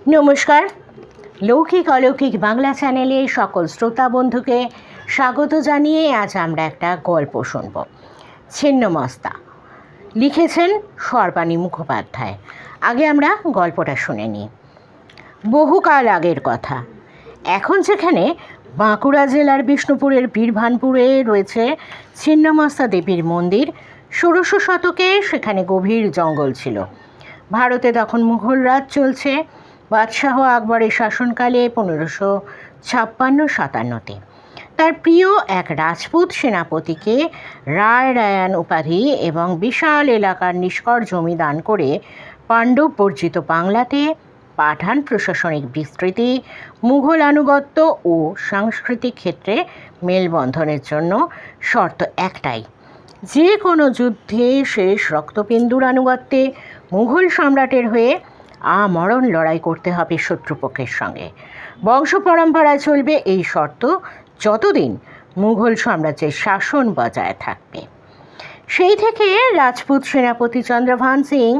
নমস্কার। লৌকিক অলৌকিক বাংলা চ্যানেলে সকল শ্রোতা বন্ধুকে স্বাগত জানিয়ে আজ আমরা একটা গল্প শুনব। ছিন্নমস্তা, লিখেছেন সর্বাণী মুখোপাধ্যায়। আগে আমরা গল্পটা শুনে নিই। বহুকাল আগের কথা। এখন যেখানে বাঁকুড়া জেলার বিষ্ণুপুরের বীরভানপুরে রয়েছে ছিন্নমস্তা দেবীর মন্দির, ১৬০০ শতকে সেখানে গভীর জঙ্গল ছিল। ভারতে তখন মুঘল রাজ চলছে। বাদশাহ আকবরের শাসনকালে ১৫৫৬-৫৭-তে তার প্রিয় এক রাজপুত সেনাপতিকে রায় রায়ান উপাধি এবং বিশাল এলাকার নিষ্কর জমি দান করে পাণ্ডব বর্জিত বাংলাতে পাঠান প্রশাসনিক বিস্তৃতি, মুঘল আনুগত্য ও সাংস্কৃতিক ক্ষেত্রে মেলবন্ধনের জন্য শর্ত একটাই: যে কোনো যুদ্ধে শেষ রক্তপিন্দুর আনুগত্যে মুঘল সম্রাটের হয়ে আমরণ লড়াই করতে হবে শত্রুপক্ষের সঙ্গে। বংশ পরম্পরায় চলবে এই শর্ত যতদিন মুঘল সাম্রাজ্যের শাসন বজায় থাকবে। সেই থেকে রাজপুত সেনাপতি চন্দ্রভান সিং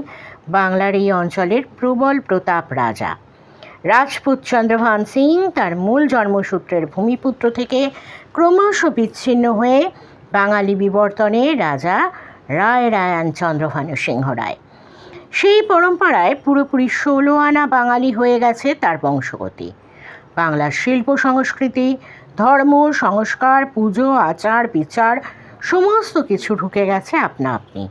বাংলার এই অঞ্চলের প্রবল প্রতাপ রাজা। রাজপুত চন্দ্রভান সিং তার মূল জন্মসূত্রের ভূমিপুত্র থেকে ক্রমশ বিচ্ছিন্ন হয়ে বাঙালি বিবর্তনে রাজা রায় রায়ান চন্দ্রভানু সিংহ রায়। সেই পরম্পরায় পুরোপুরি ১৬ আনা বাঙালি হয়ে গেছে তার বংশগতি। বাংলার শিল্প সংস্কৃতি, ধর্ম, সংস্কার, পুজো, আচার বিচার সমস্ত কিছু ঢুকে গেছে আপনা আপনি।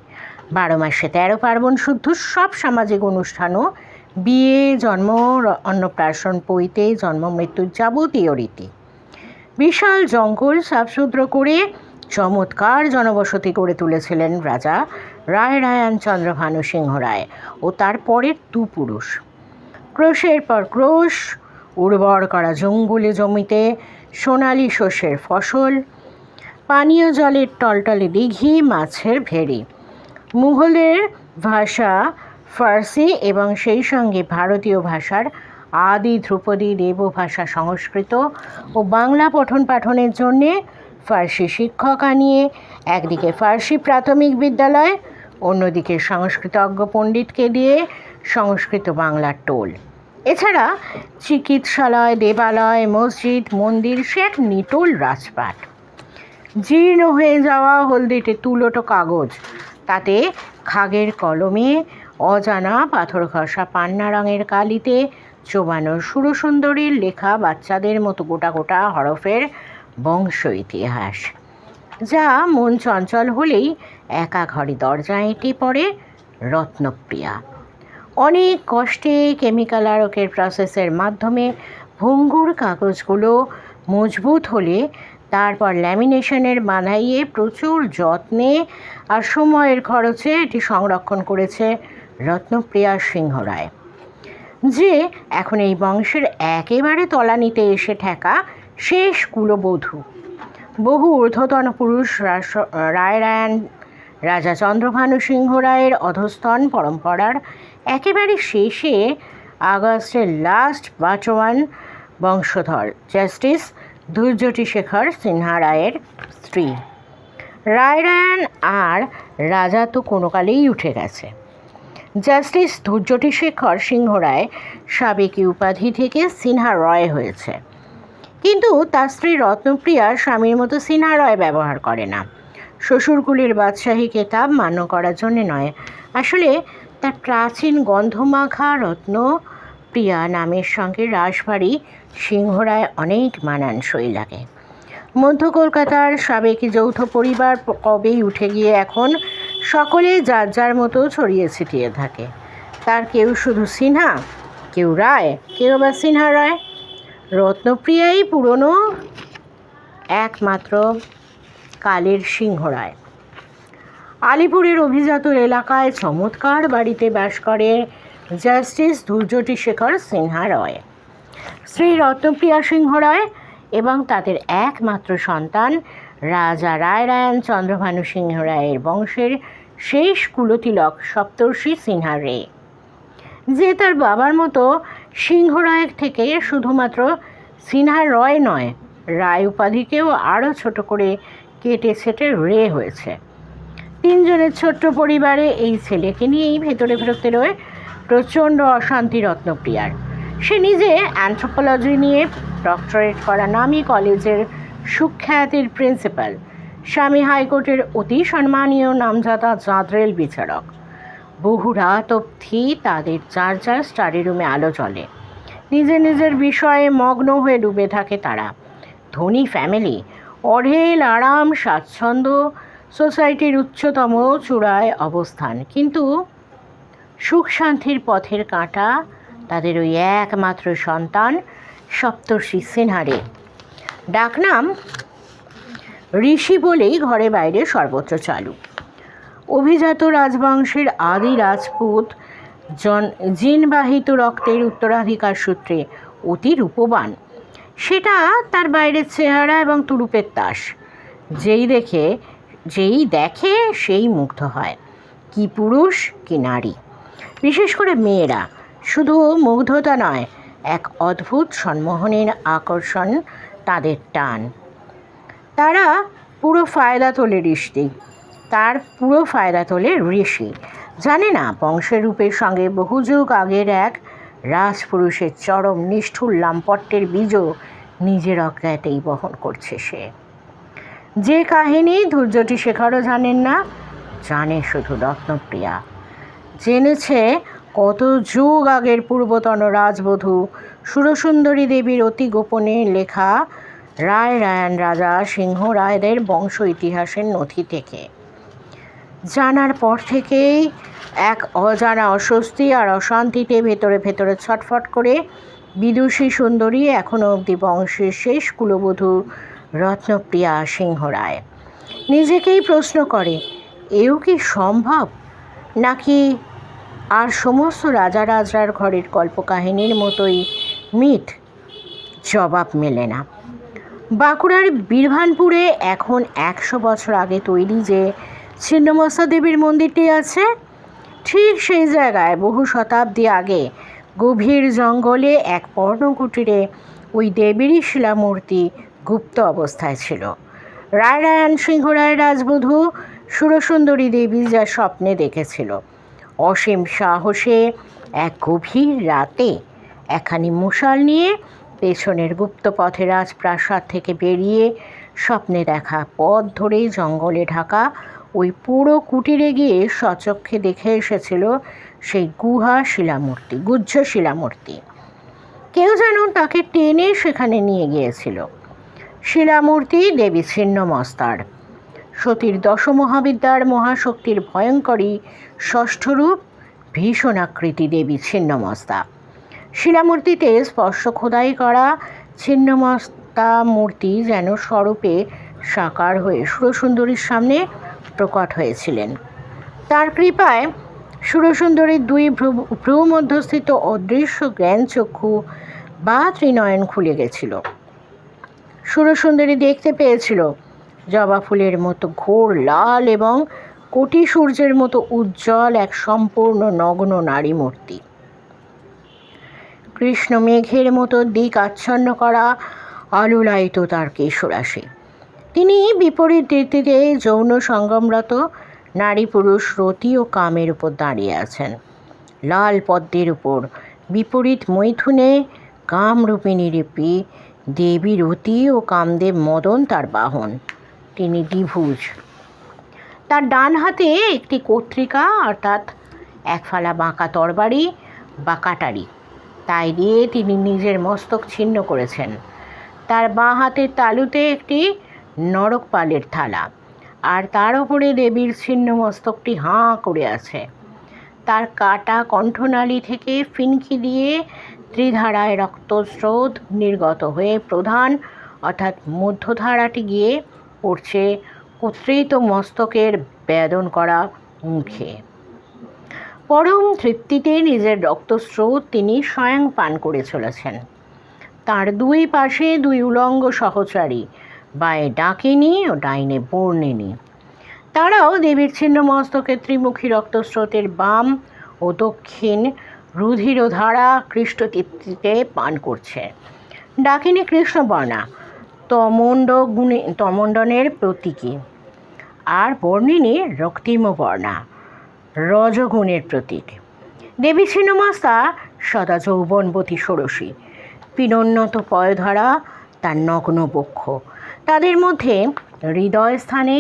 ১২ মাসে ১৩ পার্বণ শুদ্ধ সব সামাজিক অনুষ্ঠানও, বিয়ে, জন্ম, অন্নপ্রাশন, পৈতে, জন্ম মৃত্যুর যাবতীয় রীতি। বিশাল জঙ্গল সাফসুদ্র করে চমৎকার জনবসতি গড়ে তুলেছিলেন রাজা রায় রায়ান চন্দ্রভানু সিংহ রায় ও তার পরের দু পুরুষ। ক্রোশের পর ক্রোশ, উর্বর করা জঙ্গলে জমিতে সোনালি শস্যের ফসল, পানীয় জলের টলটলে দিঘি, মাছের ভেড়ি। মুঘলের ভাষা ফার্সি এবং সেই সঙ্গে ভারতীয় ভাষার আদি ধ্রুপদী দেবভাষা সংস্কৃত ও বাংলা পঠন পাঠনের জন্যে ফার্সি শিক্ষক আনিয়ে একদিকে ফার্সি প্রাথমিক বিদ্যালয়, অন্যদিকে সংস্কৃতজ্ঞ পণ্ডিতকে দিয়ে সংস্কৃত বাংলার টোল। এছাড়া চিকিৎসালয়, দেবালয়, মসজিদ, মন্দির, সে এক নিটোল রাজপাট। জীর্ণ হয়ে যাওয়া হলদেটে তুলোটো কাগজ, তাতে খাগের কলমে অজানা পাথর ঘষা পান্না রঙের কালিতে চোবানো সুরসুন্দরীর লেখা বাচ্চাদের মতো গোটা গোটা হরফের বংশ ইতিহাস, যা মন চঞ্চল হলেই একা ঘরে দরজা এঁটে পড়ে রত্নপ্রিয়া। অনেক কষ্টে কেমিক্যাল আরকের প্রসেসের মাধ্যমে ভঙ্গুর কাগজগুলো মজবুত হলে তারপর ল্যামিনেশনের বানাইয়ে প্রচুর যত্নে আর সময়ের খরচে এটি সংরক্ষণ করেছে রত্নপ্রিয়া সিংহ রায়, যে এখন এই বংশের একেবারে তলানিতে এসে ঠেকা শেষ কুলবধূ। বহু ঊর্ধ্বতন পুরুষ রায় রায়ান রাজা চন্দ্রভানু সিংহ রায়ের অধস্তন পরম্পরার একেবারে শেষে আগস্টের লাস্ট বাট ওয়ান বংশধর জাস্টিস ধূর্যটি শেখর সিনহা রায়ের স্ত্রী। রায় রায়ান আর রাজা তো কোনো কালেই উঠে গেছে। জাস্টিস ধূর্যটি শেখর সিংহ রায় সাবেকি উপাধি থেকে সিনহা রয় হয়েছে, কিন্তু তার স্ত্রী রত্নপ্রিয়া স্বামীর মতো সিনহা রয় ব্যবহার করে না। শ্বশুরকুলের বাদশাহী খেতাব মান্য করার জন্যে নয়, আসলে তার প্রাচীন গন্ধমাখা রত্নপ্রিয়া নামের সঙ্গে রাশভারী সিংহ রায় অনেক মানানসই লাগে। মধ্য কলকাতার সাবেকি যৌথ পরিবার কবেই উঠে গিয়ে এখন সকলে যার যার মতো ছড়িয়ে ছিটিয়ে থাকে। তার কেউ শুধু সিনহা, কেউ রায়, কেউ বা সিনহা রায়। রত্নপ্রিয়াই পুরনো একমাত্র কালের সিংহ রায়। আলিপুরের অভিজাত এলাকায় চমৎকার বাড়িতে বাস করে জাস্টিস ধূর্যটি শেখর সিনহা রয়। শ্রী রত্নপ্রিয়া সিংহ রায় এবং তাদের একমাত্র সন্তান রাজা রায় রায়ান চন্দ্রভানু সিংহ রায়ের বংশের শেষ কুলতিলক সপ্তর্ষি সিনহা রে, যে তার বাবার মতো সিংহ রায়ের থেকে শুধুমাত্র সিনহা রয় নয়, রায় উপাধিকেও আরও ছোট করে কেটে ছেটে রে হয়েছে। ৩ জনের ছোট্ট পরিবারে এই ছেলেকে নিয়েই ভেতরে রয়ে প্রচণ্ড অশান্তি রত্নপ্রিয়ার। সে নিজে অ্যানথ্রোপোলজি নিয়ে ডক্টরেট করা নামী কলেজের সুখ্যাতির প্রিন্সিপাল, স্বামী হাইকোর্টের অতি সম্মানীয় নামজাদা জাঁদরেল বিচারক। বহু রাত অবধি তাদের যার যার স্টাডি রুমে আলো জ্বলে। নিজের নিজের বিষয়ে মগ্ন হয়ে ডুবে থাকে তারা। ধনী ফ্যামিলি, অঢেল আরাম স্বাচ্ছন্দ্য, সোসাইটির উচ্চতম চূড়ায় অবস্থান, কিন্তু সুখ শান্তির পথের কাঁটা তাদের ওই একমাত্র সন্তান সপ্তর্ষি সিনহারে। ডাকনাম ঋষি বলেই ঘরে বাইরে সর্বত্র চালু। অভিজাত রাজবংশের আদি রাজপুত জিনবাহিত রক্তের উত্তরাধিকার সূত্রে অতি রূপবান। সেটা তার বাইরের চেহারা এবং তুরুপের তাস। যেই দেখে সেই মুগ্ধ হয়, কি পুরুষ কি নারী। বিশেষ করে মেয়েরা, শুধু মুগ্ধতা নয়, এক অদ্ভুত সম্মোহনের আকর্ষণ তাদের টান। তারা পুরো ফায়দা তোলে ঋষি। জানে না বংশের রূপের সঙ্গে বহু যুগ আগের এক রাজপুরুষের চরম নিষ্ঠুর লাম্পট্যের বীজও নিজের অজ্ঞাতেই বহন করছে সে। যে কাহিনী ধৈর্যটি শেখারও জানেন না, জানে শুধু রত্নপ্রিয়া। জেনেছে কত যুগ আগের পূর্বতন রাজবধূ সুরসুন্দরী দেবীর অতি গোপনে লেখা রায়রায়ান রাজা সিংহ রায়দের বংশ ইতিহাসের নথি থেকে। জানার পর থেকেই এক অজানা অস্বস্তি আর অশান্তিতে ভেতরে ভেতরে ছটফট করে বিদুষী সুন্দরী এখনও অবধি বংশের শেষ কুলবধূ রত্নপ্রিয়া সিংহ রায় নিজেকেই প্রশ্ন করে, এও কি সম্ভব, নাকি আর সমস্ত রাজা রাজরার ঘরের কল্পকাহিনীর মতোই মিথ? জবাব মেলে না। বাঁকুড়ার বীরভানপুরে এখন 100 বছর আগে তৈরি যে ছিন্নমস্তা দেবীর মন্দিরটি আছে, ঠিক সেই জায়গায় বহু শতাব্দী আগে গভীর জঙ্গলে এক পর্ণকুটিরে ওই দেবীরই শিলামূর্তি গুপ্ত অবস্থায় ছিল। রায়রায়ান সিংহ রায় রাজবধূ সুরসুন্দরী দেবী যা স্বপ্নে দেখেছিল, অসীম সাহসে এক গভীর রাতে একখানি মশাল নিয়ে পেছনের গুপ্তপথে রাজপ্রাসাদ থেকে বেরিয়ে স্বপ্নে দেখা পথ ধরেই জঙ্গলে ঢাকা ওই পুরো কুটিরে গিয়ে সচক্ষে দেখে এসেছিল সেই গুহ্য শিলামূর্তি। কেউ যেন তাকে টেনে সেখানে নিয়ে গিয়েছিল। শিলামূর্তি দেবী ছিন্নমস্তার, সতীর দশমহাবিদ্যার মহাশক্তির ভয়ঙ্করী ষষ্ঠ রূপ ভীষণ আকৃতি দেবী ছিন্নমস্তা। শিলামূর্তিতে স্পর্শ খোদাই করা ছিন্নমস্তা মূর্তি যেন স্বরূপে সাকার হয়ে সুরসুন্দরীর সামনে প্রকট হয়েছিলেন। তার কৃপায় সুরসুন্দরীর দুই ভ্রু মধ্যস্থিত অদৃশ্য জ্ঞানচক্ষু বা ত্রিনয়ন খুলে গেছিল। সুরসুন্দরী দেখতে পেয়েছিল জবা ফুলের মতো ঘোর লাল এবং কোটি সূর্যের মতো উজ্জ্বল এক সম্পূর্ণ নগ্ন নারী মূর্তি। কৃষ্ণ মেঘের মতো দিক আচ্ছন্ন করা আলুলায়িত তার কেশরাশি। তিনি বিপরীত দৃষ্টিতে যৌন সঙ্গমরত নারী পুরুষ রতি ও কামের উপর দাঁড়িয়ে আছেন। লাল পদ্মের উপর বিপরীত মৈথুনে কামরূপিণী রূপী দেবী রতি ও কামদেব মদন তার বাহন। তিনি দ্বিভুজ। তার ডান হাতে একটি কর্তৃকা, অর্থাৎ একফালা বাঁকা তরবারি বা কাটারি, তাই দিয়ে তিনি নিজের মস্তক ছিন্ন করেছেন। তার বাঁ হাতের তালুতে একটি নরকপালের থালা, আর তার ওপরে দেবীর ছিন্ন মস্তকটি হাঁ করে আছে। তার কাটা কণ্ঠনালী থেকে ফিনকি দিয়ে ত্রিধারায় রক্তস্রোত নির্গত হয়ে প্রধান অর্থাৎ মধ্যধারাটি গিয়ে পড়ছে কর্তৃত মস্তকের বেদন করা মুখে। পরম তৃপ্তিতে নিজের রক্তস্রোত তিনি স্বয়ং পান করে চলেছেন। তার দুই পাশে দুই উলঙ্গ সহচারী, বাঁয়ে ডাকিনী ও ডাইনে বর্ণিনী। তারাও দেবীর ছিন্ন মস্তকের ত্রিমুখী রক্তস্রোতের বাম ও দক্ষিণ রুধিরধারা কৃষ্টতৃপ্তিতে পান করছে। ডাকিনী কৃষ্ণবর্ণা, তমণ্ডনের প্রতীকী, আর বর্ণিনী রক্তিমবর্ণা, রজগুণের প্রতীক। দেবী ছিন্নমস্তা সদা যৌবনবতী ষোড়শী, পিনোন্নত পয়ধরা তার নগ্ন বক্ষ। তাদের মধ্যে হৃদয়স্থানে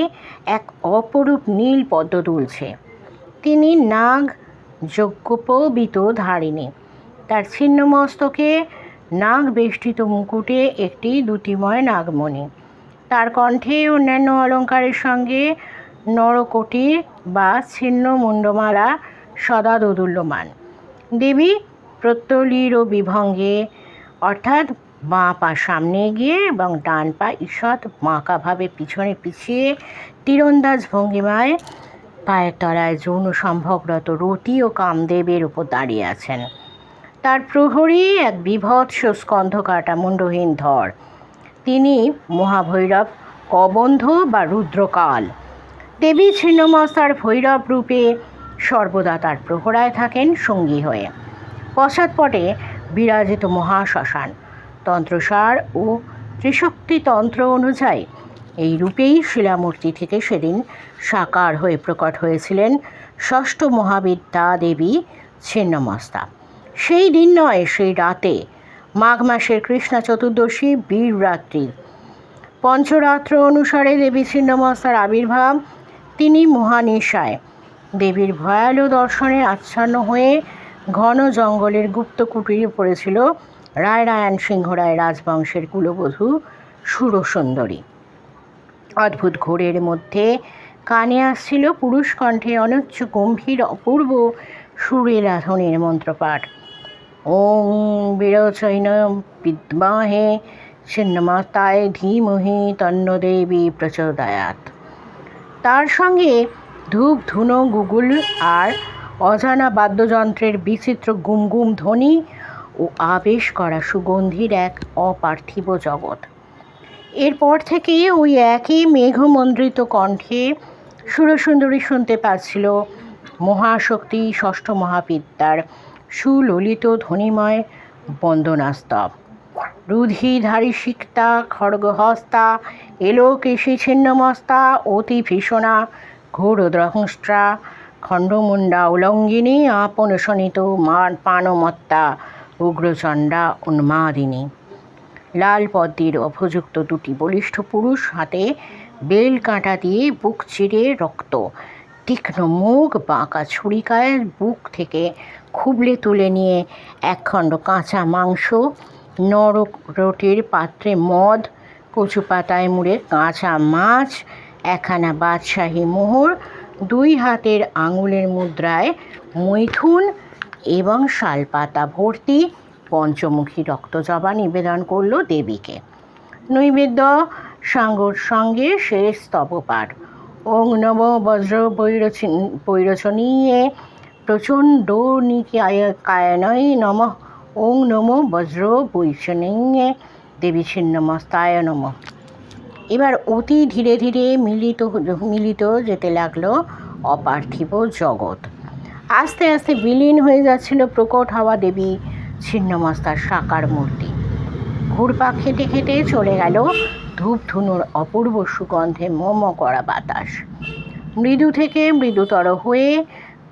এক অপরূপ নীল পদ্ম দুলছে। তিনি নাগ যজ্ঞোপবীত ধারিণী। তার ছিন্ন মস্তকে নাগ বেষ্টিত মুকুটে একটি দ্যুতিময় নাগমণি। তার কণ্ঠে অন্যান্য অলঙ্কারের সঙ্গে নরকোটি বা ছিন্ন মুন্ডমালা সদা দোদুল্যমান। দেবী প্রত্যলীর ও বিভঙ্গে, অর্থাৎ বাঁ পা সামনে এগিয়ে এবং ডান পা ঈষৎ বাঁকাভাবে পিছনে পিছিয়ে তীরন্দাজ ভঙ্গিমায় পায়ের তলায় যৌন সম্ভোগরত রতি ও কামদেবের উপর দাঁড়িয়ে আছেন। তার প্রহরী এক বিভৎস স্কন্ধকাটা মুন্ডহীন ধর। তিনি মহাভৈরব কবন্ধ বা রুদ্রকাল। দেবী ছিন্নমস্তার ভৈরব রূপে সর্বদা তার প্রহরায় থাকেন সঙ্গী হয়ে। পশ্চাৎপটে বিরাজিত মহাশ্মশান। তন্ত্রসার ও ত্রিশক্তিতন্ত্র অনুযায়ী এই রূপেই শিলামূর্তি থেকে সেদিন সাকার হয়ে প্রকট হয়েছিলেন ষষ্ঠ মহাবিদ্যা দেবী ছিন্নমস্তা। সেই দিন নয়, সেই রাতে, মাঘ মাসের কৃষ্ণা চতুর্দশী বীর রাত্রি। পঞ্চরাত্র অনুসারে দেবী ছিন্নমস্তার আবির্ভাব। তিনি মহানিশায় দেবীর ভয়ালো দর্শনে আচ্ছন্ন হয়ে ঘন জঙ্গলের গুপ্ত কুটিরে পড়েছিল রায়রায়ান সিংহরায় রাজবংশের কুলবধূ সুরসুন্দরী। অদ্ভুত ঘোরের মধ্যে কানে আসছিল পুরুষ কণ্ঠে অনুচ্চ গম্ভীর অপূর্ব সুরেলা ধ্বনির মন্ত্রপাঠ। ওং বীরচৈন বিদ্মহে ছিন্নমস্তায় ধীমহি তন্নো দেবী প্রচোদয়াৎ। তার সঙ্গে ধূপ ধুনো গুগুল আর অজানা বাদ্যযন্ত্রের বিচিত্র গুমগুম ধ্বনি ও আবেশ করা সুগন্ধির এক অপার্থিব জগৎ। এরপর থেকে ওই একই মেঘমন্দ্রিত কণ্ঠে সুরসুন্দরী শুনতে পাচ্ছিল মহাশক্তি ষষ্ঠ মহাবিদ্যার সুললিত ধ্বনিময় বন্দনাস্তব। রুধিধারী সিক্তা খড়গহস্তা এলোকেশী ছিন্নমস্তা অতি ভীষণা ঘোরদ্রহংস্ট্রা খণ্ডমুণ্ডা উলঙ্গিনী আপন শনিত পানমত্তা উগ্রচণ্ডা উন্মাদিনী। লাল পদ্মের অভযুক্ত দুটি বলিষ্ঠ পুরুষ হাতে বেল কাঁটা দিয়ে বুক চিরে রক্ত, তীক্ষ্ণ মুখ বাঁকা ছুরিকায় বুক থেকে খুবলে তুলে নিয়ে একখণ্ড কাঁচা মাংস, নররোটির পাত্রে মদ, কচু পাতায় মুড়ে কাঁচা মাছ, একখানা বাদশাহী মোহর, দুই হাতের আঙুলের মুদ্রায় মৈথুন এবং শালপাতা ভর্তি পঞ্চমুখী রক্তজবা নিবেদন করল দেবীকে। নৈবেদ্য সাঙ্গর সঙ্গে শেষ স্তবপাঠ। ওং নম বজ্র বৈরচনীয়ে প্রচণ্ড নিকায়নয় নমঃ। ওং নম বজ্র বৈচনীয়ে দেবী ছিন্নমস্তায় নমঃ। এবার অতি ধীরে ধীরে মিলিত যেতে লাগলো অপার্থিব জগৎ। আস্তে আস্তে বিলীন হয়ে যাচ্ছিল প্রকট হওয়া দেবী ছিন্নমস্তার সাকার মূর্তি। ঘুরপাক খেতে খেতে চলে গেল ধূপধুনোর অপূর্ব সুগন্ধে মোমো করা বাতাস। মৃদু থেকে মৃদুতর হয়ে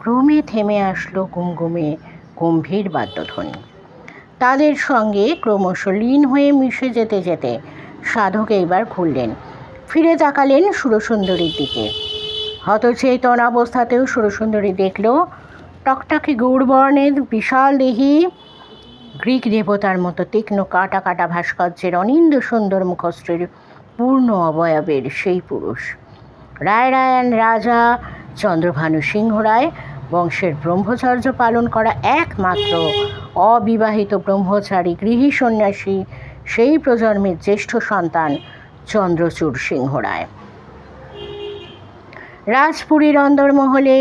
ক্রমে থেমে আসলো গুমগুমে গম্ভীর বাদ্যধ্বনি। তাদের সঙ্গে ক্রমশ লীন হয়ে মিশে যেতে যেতে সাধক এইবার ঘুরলেন, ফিরে তাকালেন সুরসুন্দরীর দিকে। হতচেতন অবস্থাতেও সুরসুন্দরী দেখল টকটকে গৌরবর্ণের বিশাল দেহী গ্রিক দেবতার মতো তীক্ষ্ণ কাটা কাটা ভাস্কর্যের অনিন্দ সুন্দর মুখশ্রীর পূর্ণ অবয়বের সেই পুরুষ। রায়রায়ান রাজা চন্দ্রভানু সিংহরায় বংশের ব্রহ্মচর্য পালন করা একমাত্র অবিবাহিত ব্রহ্মচারী গৃহী সন্ন্যাসী সেই প্রজন্মের জ্যেষ্ঠ সন্তান চন্দ্রচূড় সিংহরায়। রাজপুরীর অন্দরমহলে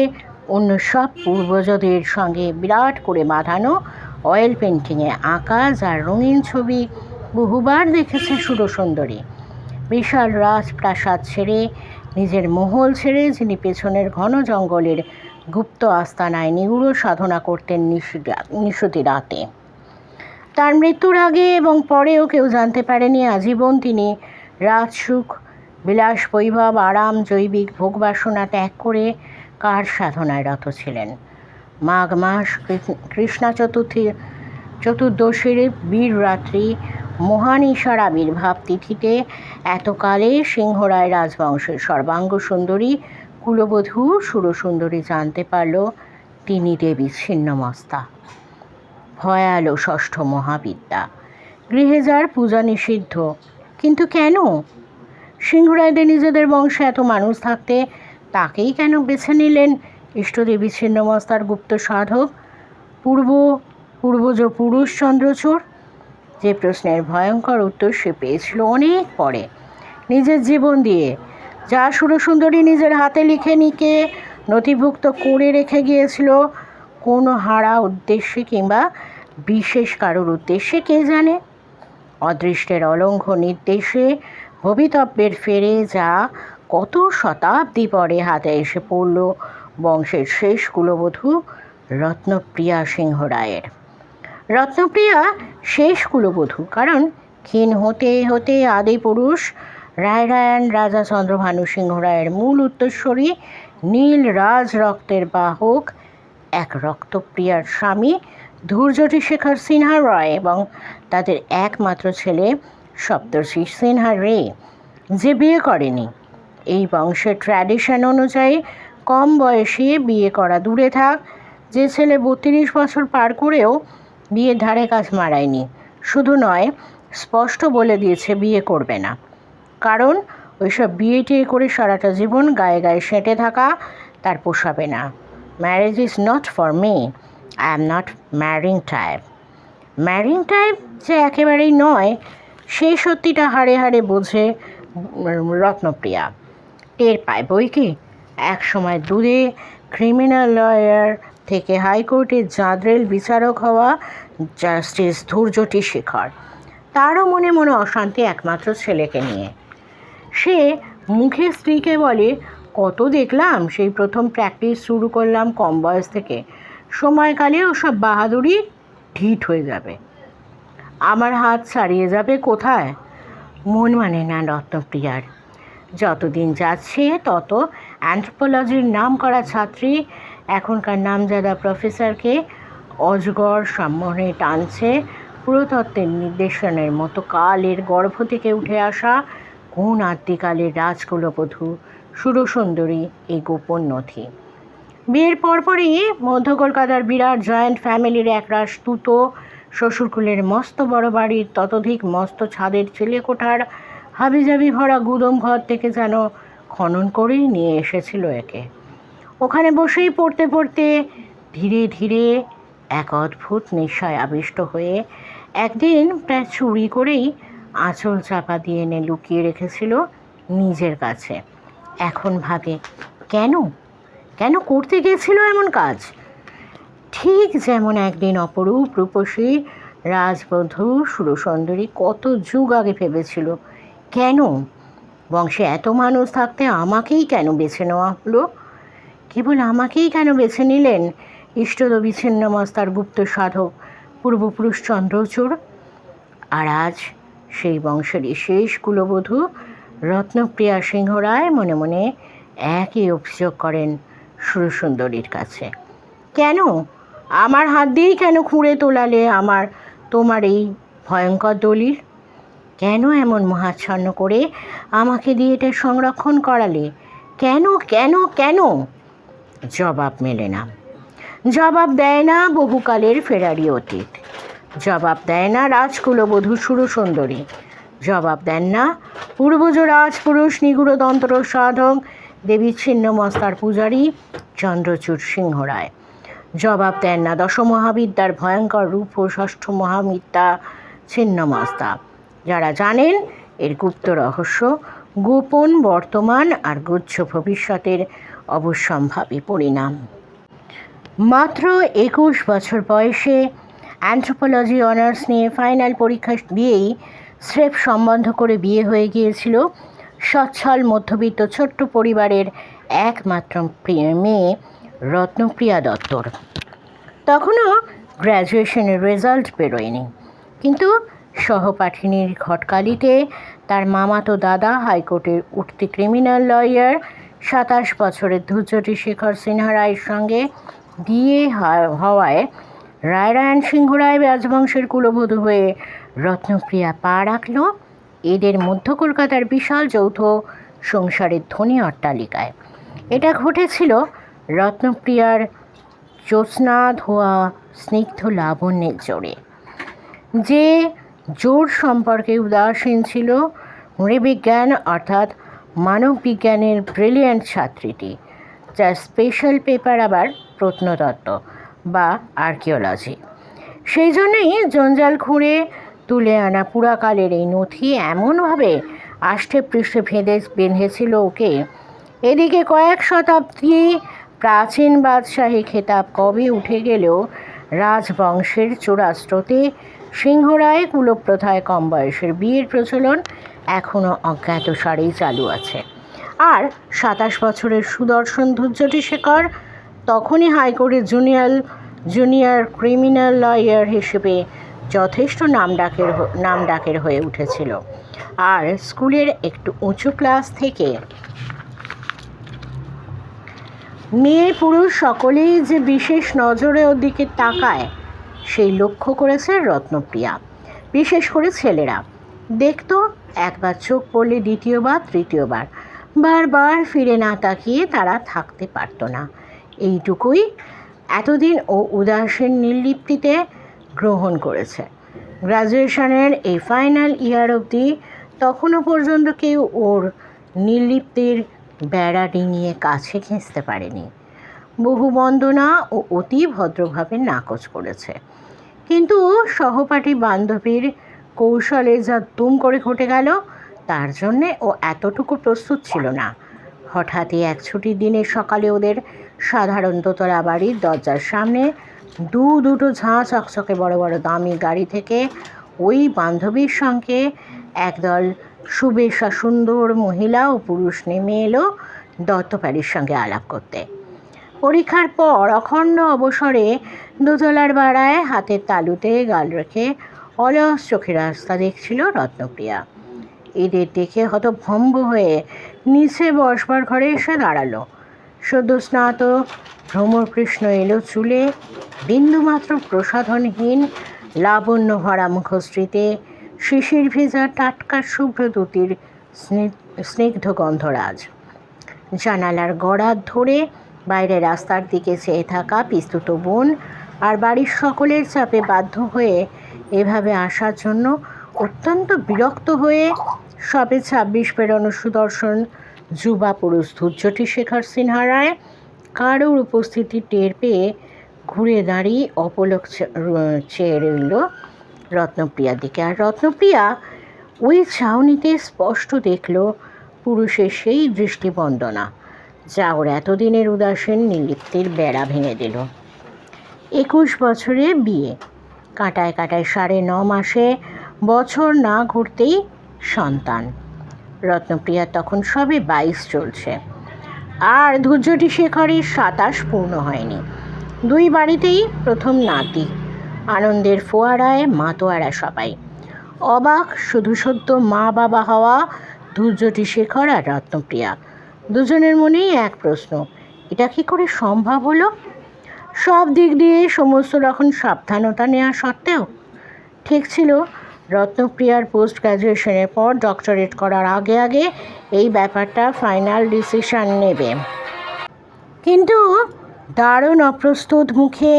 অন্য সব পূর্বজদের সঙ্গে বিরাট করে বাঁধানো অয়েল পেন্টিংয়ে আঁকা যার রঙিন ছবি বহুবার দেখেছে সুরসুন্দরী। বিশাল রাজপ্রাসাদ ছেড়ে, নিজের মহল ছেড়ে যিনি পেছনের ঘন জঙ্গলের গুপ্ত আস্তানায় নিগুড় সাধনা করতেন নিশতি রাতে। তার মৃত্যুর আগে এবং পরেও কেউ জানতে পারেনি আজীবন তিনি রাজসুখ, বিলাস, বৈভব, আরাম, জৈবিক ভোগবাসনা ত্যাগ করে কার সাধনায় রত ছিলেন। মাঘ মাস কৃষ্ণা চতুর্থী চতুর্দশীর বীর রাত্রি মহানিশার আবির্ভাব তিথিতে এতকালে সিংহরায় রাজবংশের সর্বাঙ্গ সুন্দরী কুলবধূ সুরসুন্দরী জানতে পারল তিনি দেবী ছিন্নমস্তা। ভয়ালো ষষ্ঠ মহাবিদ্যা। গৃহে যার পূজা নিষিদ্ধ। কিন্তু কেন? সিংহরায়দের নিজেদের বংশে এত মানুষ থাকতে তাকেই কেন বেছে নিলেন ইষ্টদেবী ছিন্নমস্তার গুপ্ত সাধক পূর্বজ পুরুষ চন্দ্রচূড়? যে প্রশ্নের ভয়ঙ্কর উত্তর সে পেয়েছিল অনেক পরে, নিজের জীবন দিয়ে, যা সুরসুন্দরী নিজের হাতে লিখে নিকে নথিভুক্ত করে রেখে গিয়েছিল। কোনো হারা উদ্দেশ্যে কিংবা বিশেষ কারোর উদ্দেশ্যে কে জানে? অদৃষ্টের অলঙ্ঘ নির্দেশে ভবিতব্যের ফেরে যা কত শতাব্দী পরে হাতে এসে পড়ল বংশের শেষ কুলবধূ রত্নপ্রিয়া সিংহরায়ের। রত্নপ্রিয়া শেষ কুলবধূ, কারণ ক্ষীণ হতে হতে আদি পুরুষ রায়রায়ান রাজা চন্দ্রভানু সিংহরায়ের মূল উত্তরসূরি নীল রাজ রক্তের বাহক এক রক্তপ্রিয়ার স্বামী ধূর্যটি শেখর সিনহা রয় এবং তাদের একমাত্র ছেলে সপ্তর্ষি সিনহা রে, যে বিয়ে করেনি। এই বংশের ট্র্যাডিশন অনুযায়ী কম বয়সে বিয়ে করা দূরে থাক, যে ছেলে 32 বছর পার করেও বিয়ের ধারে কাজ মারায়নি, শুধু নয় স্পষ্ট বলে দিয়েছে বিয়ে করবে না, কারণ ওইসব বিয়ে টিয়ে করে সারাটা জীবন গায়ে গায়ে সেঁটে থাকা তার পোষাবে না। Marriage is not for me, I am not ম্যারিং type. ম্যারিং type যে একেবারেই নয়, সেই সত্যিটা হাড়ে হাড়ে বোঝে রত্নপ্রিয়া। টের পায় বই কি, এক সময় দূরে ক্রিমিনাল লয়ার থেকে হাইকোর্টের জাঁদরেল বিচারক হওয়া জাস্টিস ধূর্যটি শেখর, তারও মনে মনে অশান্তি একমাত্র ছেলেকে নিয়ে। সে মুখে স্ত্রীকে বলে, কত দেখলাম, সেই প্রথম প্র্যাকটিস শুরু করলাম কম বয়স থেকে, সময়কালে ওসব বাহাদুরি ঢিট হয়ে যাবে, আমার হাত ছাড়িয়ে যাবে কোথায়। মন মানে না রত্নপ্রিয়ার। যতদিন যাচ্ছে তত অ্যানথ্রোপোলজির নাম করা ছাত্রী এখনকার নামজাদা প্রফেসরকে অজগর সম্মোহনে টানছে পুরাতত্ত্বের নির্দেশনের মতো কালের গর্ভ থেকে উঠে আসা কোন আদ্যিকালের রাজকুলবধূ সুরসুন্দরী এই গোপন নথি। বিয়ের পরপরই মধ্য কলকাতার বিরাট জয়েন্ট ফ্যামিলির একরাশ তুতো, শ্বশুরকুলের মস্ত বড় বাড়ির ততোধিক মস্ত ছাদের ছেলেকোঠার হাবিজাবি ভরা গুদম ঘর থেকে যেন খনন করেই নিয়ে এসেছিল একে। ওখানে বসেই পড়তে পড়তে ধীরে ধীরে এক অদ্ভুত নেশায় আবিষ্ট হয়ে একদিন প্রায় চুরি করেই আঁচল চাপা দিয়ে এনে লুকিয়ে রেখেছিল নিজের কাছে। এখন ভাবে, কেন কেন করতে গেছিল এমন কাজ? ঠিক যেমন একদিন অপরূপ রূপসী রাজবধূ সুরসুন্দরী কত যুগ আগে ভেবেছিল, কেন বংশে এত মানুষ থাকতে আমাকেই কেন বেছে নেওয়া হলো? কেবল আমাকেই কেন বেছে নিলেন ইষ্টদেবী ছিন্নমস্তার গুপ্ত সাধক পূর্বপুরুষ চন্দ্রচূড়? আর আজ সেই বংশেরই শেষ কুলবধূ রত্নপ্রিয়া সিংহরায় মনে মনে একই অভিযোগ করেন সুরসুন্দরীর কাছে। কেন আমার হাত দিয়েই কেন খুঁড়ে তোলালে তোমার এই ভয়ঙ্কর দলিল? কেন এমন মহাচ্ছন্ন করে আমাকে দিয়ে এটা সংরক্ষণ করালে? কেন কেন কেন? জবাব মেলে না। জবাব দেয় না বহুকালের ফেরারি অতীত, জবাব দেয় না রাজকুলবধূ সুরসুন্দরী, জবাব দেন না পূর্বজ রাজপুরুষ নিগূঢ়তন্ত্র সাধক দেবী ছিন্নমস্তার পূজারী চন্দ্রচূড় সিংহরায়, জবাব দেন না দশমহাবিদ্যার ভয়ঙ্কর রূপ ও ষষ্ঠ মহাবিদ্যা ছিন্নমস্তা, যারা জানেন এর গুপ্ত রহস্য, গোপন বর্তমান আর গুচ্ছ ভবিষ্যতের অবশ্যম্ভাবী পরিণাম। মাত্র 21 বছর বয়সে অ্যানথ্রোপোলজি অনার্স নিয়ে ফাইনাল পরীক্ষা দিয়েই স্রেফ সম্বন্ধ করে বিয়ে হয়ে গিয়েছিল সচ্ছল মধ্যবিত্ত ছোট্ট পরিবারের একমাত্র মেয়ে রত্নপ্রিয়া দত্তর। তখনও গ্র্যাজুয়েশনের রেজাল্ট বেরোয়নি, কিন্তু সহপাঠিনীর ঘটকালিতে তার মামাতো দাদা হাইকোর্টের উঠতি ক্রিমিনাল লয়ার 27 বছরের ধূর্যটি শেখর সিনহা রায়ের সঙ্গে বিয়ে হওয়ায় রায়রায়ণ সিংহরায় রাজবংশের কুলবধূ হয়ে রত্নপ্রিয়া পা রাখল এদের মধ্য কলকাতার বিশাল যৌথ সংসারের ধনী অট্টালিকায়। এটা ঘটেছিল রত্নপ্রিয়ার জ্যোৎস্না ধোয়া স্নিগ্ধ লাবণ্যের জোরে। যে জোর সম্পর্কে উদাসীন ছিল নৃবিজ্ঞান অর্থাৎ মানব বিজ্ঞানের ব্রিলিয়ান্ট ছাত্রীটি, যার স্পেশাল পেপার আবার প্রত্নতত্ত্ব বা আর্কিওলজি। সেই জন্যই জঞ্জাল খুঁড়ে তুলে আনা পুরাকালের এই নথি এমনভাবে আষ্টে পৃষ্ঠে বেঁধেছিল ওকে। এদিকে কয়েক শতাব্দী প্রাচীন বাদশাহী খেতাব কবে উঠে গেলেও রাজবংশের চূড়াস্রোতে সিংহরায় কুলপ্রথায় কম বয়সের বিয়ের প্রচলন এখনও অজ্ঞাতসারেই চালু আছে। আর ২৭ বছরের সুদর্শন ধূর্যটি শেখর তখনই হাইকোর্টের জুনিয়র ক্রিমিনাল লয়ার হিসেবে যথেষ্ট নামডাকের হয়ে উঠেছিল। আর স্কুলের একটু উঁচু ক্লাস থেকে মেয়ে পুরুষ সকলেই যে বিশেষ নজরে ওর দিকে তাকায় সেই লক্ষ্য করেছে রত্নপ্রিয়া। বিশেষ করে ছেলেরা দেখতো, একবার চোখ পড়লে দ্বিতীয়বার তৃতীয়বার, বারবার ফিরে না তাকিয়ে তারা থাকতে পারত না। এইটুকুই এতদিন ও উদাসীন নির্লিপ্তিতে গ্রহণ করেছে। গ্র্যাজুয়েশনের এই ফাইনাল ইয়ার অবধি তখনও পর্যন্ত কেউ ওর নির্লিপ্তির বেড়া ডিঙিয়ে কাছে ঘেঁচতে পারেনি। বহু বন্দনা ও অতি ভদ্রভাবে নাকচ করেছে, কিন্তু সহপাঠী বান্ধবীর কৌশলে যা দুম করে ঘটে গেল তার জন্যে ও এতটুকু প্রস্তুত ছিল না। হঠাৎই এক ছুটির দিনের সকালে ওদের সাধারণ দোতলা বাড়ির দরজার সামনে দুটো ঝাঁ চকচকে বড় বড় দামি গাড়ি থেকে ওই বান্ধবীর সঙ্গে একদল সুবেশা সুন্দর মহিলা ও পুরুষ নেমে এলো দত্তপাড়ির সঙ্গে আলাপ করতে। পরীক্ষার পর অখণ্ড অবসরে দোতলার বাড়ায় হাতের তালুতে গাল রেখে অলস চোখে রাস্তা দেখছিল রত্নপ্রিয়া। এদের দেখে হতভম্ব হয়ে নিচে বসবার ঘরে এসে দাঁড়ালো। সদ্য স্নাত ভ্রমরকৃষ্ণ এলো চুলে, বিন্দুমাত্র প্রসাধনহীন লাবণ্য ভরা মুখশ্রীতে শিশির ভেজা টাটকা শুভ্র দ্যুতির স্নিগ্ধ গন্ধরাজ। জানালার গড়াত ধরে বাইরে রাস্তার দিকে চেয়ে থাকা পিস্তুত বোন আর বাড়ির সকলের চাপে বাধ্য হয়ে এভাবে আসার জন্য অত্যন্ত বিরক্ত হয়ে সবে ২৬ পেরোনো সুদর্শন যুবা পুরুষ ধূর্যটি শেখর সিনহারায় কারোর উপস্থিতি টের পেয়ে ঘুরে দাঁড়িয়ে অপলক চেয়ে রইল রত্নপ্রিয়ার দিকে। আর রত্নপ্রিয়া ওই ছাউনিতে স্পষ্ট দেখল পুরুষের সেই দৃষ্টিবন্দনা যা ওর এতদিনের উদাসীন নির্লিপ্তির বেড়া ভেঙে দিল। ২১ বছরে বিয়ে, কাঁটায় কাঁটায় ৯.৫ মাসে, বছর না ঘুরতেই সন্তান। রত্নপ্রিয়া তখন সবে ২২ চলছে, আর ধূর্যটি শেখরের ২৭ পূর্ণ হয়নি। দুই বাড়িতেই প্রথম নাতি। আনন্দের ফোয়ারায় মাতোয়ারা সবাই। অবাক শুধু সদ্য মা বাবা হওয়া ধূর্যটি শেখর আর রত্নপ্রিয়া। দুজনের মনেই এক প্রশ্ন, এটা কী করে সম্ভব হলো? সব দিক দিয়ে সমস্ত রকম সাবধানতা নেওয়া সত্ত্বেও ঠিক ছিল রত্নপ্রিয়ার পোস্ট গ্র্যাজুয়েশনের পর ডক্টরেট করার আগে আগে এই ব্যাপারটা ফাইনাল ডিসিশন নেবে। কিন্তু দারুণ অপ্রস্তুত মুখে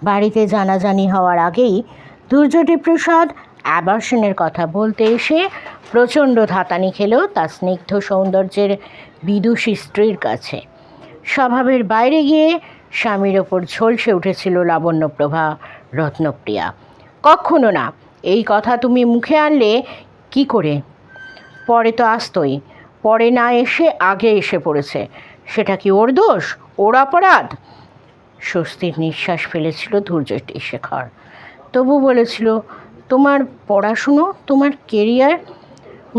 বাড়িতে জানাজানি হওয়ার আগেই ধূর্যটি প্রসাদ অ্যাবর্শনের কথা বলতে এসে প্রচণ্ড ধাতানি খেল তার স্নিগ্ধ সৌন্দর্যের বিদুষী স্ত্রীর কাছে। স্বভাবের বাইরে গিয়ে স্বামীর ওপর ঝলসে উঠেছিল লাবণ্যপ্রভা রত্নপ্রিয়া। কখনো না, এই কথা তুমি মুখে আনলে কি করে? পরে তো আসতই, পরে না এসে আগে এসে পড়েছে, সেটা কি ওর দোষ, ওর অপরাধ? স্বস্তির নিঃশ্বাস ফেলেছিল ধূর্যটি শেখর। তবু বলেছিল, তোমার পড়াশুনো, তোমার কেরিয়ার,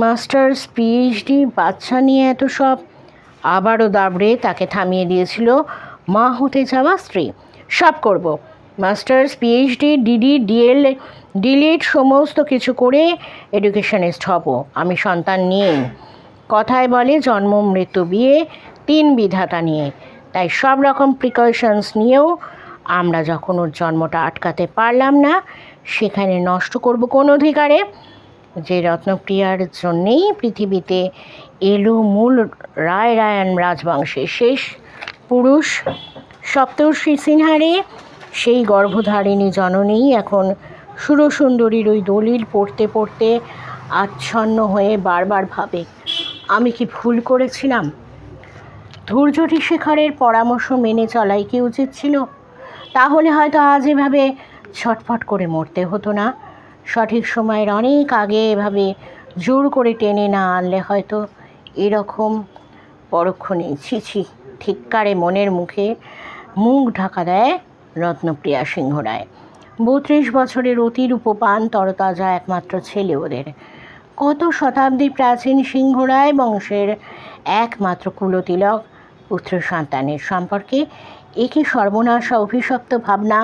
মাস্টার্স, পিএইচডি, বাচ্চা নিয়ে এত সব। আবারও দাবড়ে তাকে থামিয়ে দিয়েছিল মা হতে যাওয়া স্ত্রী। সব করব, মাস্টার্স, পিএইচডি, ডিডি, ডিলিট সমস্ত কিছু করে এডুকেশনিস্ট হব। আমি সন্তান নিয়েই। কথায় বলে জন্ম মৃত্যু বিয়ে ৩ বিধাতা নিয়ে, তাই সব রকম প্রিকশনস নিয়েও আমরা যখন ওর জন্মটা আটকাতে পারলাম না, সেখানে নষ্ট করব কোন অধিকারে? যে রত্নপ্রিয়ার জন্যেই পৃথিবীতে এলো মূল রায়রায়ণ রাজবংশের শেষ পুরুষ সপ্তর্ষি সিনহারে, সেই গর্ভধারিণী জননী এখন সুরসুন্দরীর ওই দলিল পড়তে পড়তে আচ্ছন্ন হয়ে বারবার ভাবে, আমি কি ভুল করেছিলাম? ধৈর্যটি শেখরের পরামর্শ মেনে চলাই কি উচিত ছিল? তাহলে হয়তো আজ এভাবে ছটফট করে মরতে হতো না। সঠিক সময়ের অনেক আগে এভাবে জোর করে টেনে না আনলে হয়তো এরকম পরক্ষণে ছিছি ধিক্কারে মনের মুখে মুখ ঢাকা দেয় রত্নপ্রিয়া সিংহ রায়। 32 বছরের অতিরূপবান তরতাজা একমাত্র ছেলে ওদের। কত শতাব্দী প্রাচীন সিংহ রায় বংশের একমাত্র কুলতিলক পুত্র সন্তানের সম্পর্কে একে সর্বনাশা অভিশপ্ত ভাবনা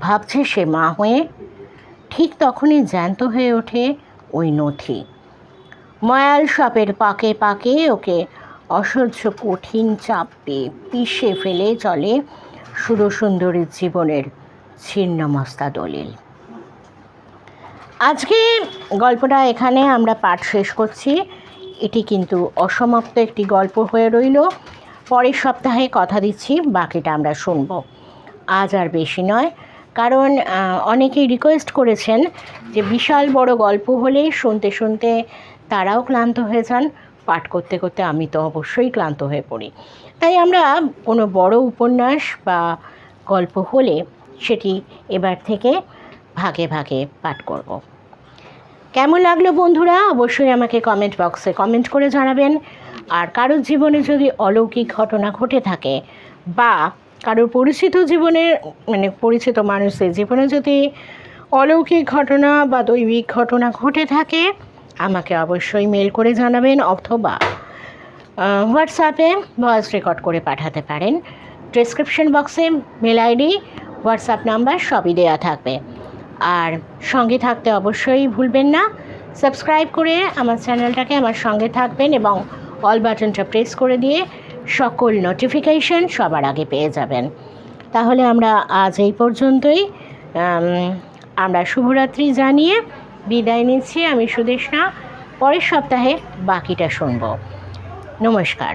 ভাবছে সে মা হয়ে। ঠিক তখনই জ্যান্ত হয়ে ওঠে ওই নথি। ময়াল সাপের পাকে পাকে ওকে অসহ্য কঠিন চাপ দিয়ে পিষে ফেলে চলে সুরসুন্দরীর জীবনের ছিন্নমস্তা দলিল। আজকে গল্পটা এখানে আমরা পাঠ শেষ করছি। এটি কিন্তু অসমাপ্ত একটি গল্প হয়ে রইল। পরের সপ্তাহে কথা দিচ্ছি বাকিটা আমরা শুনব। আজ আর বেশি নয়, কারণ অনেকেই রিকোয়েস্ট করেছেন যে বিশাল বড় গল্প হলে শুনতে শুনতে তারাও ক্লান্ত হয়ে যান, পাঠ করতে করতে আমি তো অবশ্যই ক্লান্ত হয়ে পড়ি। তাই আমরা কোনো বড় উপন্যাস বা গল্প হলে সেটি এবার থেকে ভাগে ভাগে পাঠ করব। কেমন লাগলো বন্ধুরা? অবশ্যই আমাকে কমেন্ট বক্সে কমেন্ট করে জানাবেন। আর কারোর জীবনে যদি অলৌকিক ঘটনা ঘটে থাকে বা কারোর পরিচিত জীবনের পরিচিত মানুষদের জীবনে যদি অলৌকিক ঘটনা বা দৈবিক ঘটনা ঘটে থাকে, আমাকে অবশ্যই মেল করে জানাবেন অথবা হোয়াটসঅ্যাপে ভয়েস রেকর্ড করে পাঠাতে পারেন। ডেসক্রিপশন বক্সে মেল আইডি, হোয়াটসঅ্যাপ নাম্বার সবই দেওয়া থাকবে। আর সঙ্গে থাকতে অবশ্যই ভুলবেন না। সাবস্ক্রাইব করে আমার চ্যানেলটাকে আমার সঙ্গে থাকবেন এবং অল বাটনটা প্রেস করে দিয়ে সকল নোটিফিকেশন সবার আগে পেয়ে যাবেন। তাহলে আমরা আজ এই পর্যন্তই। আমরা শুভরাত্রি জানিয়ে বিদায় নিচ্ছি। আমি সুদেষ্ণা। পরের সপ্তাহে বাকিটা শুনব। নমস্কার।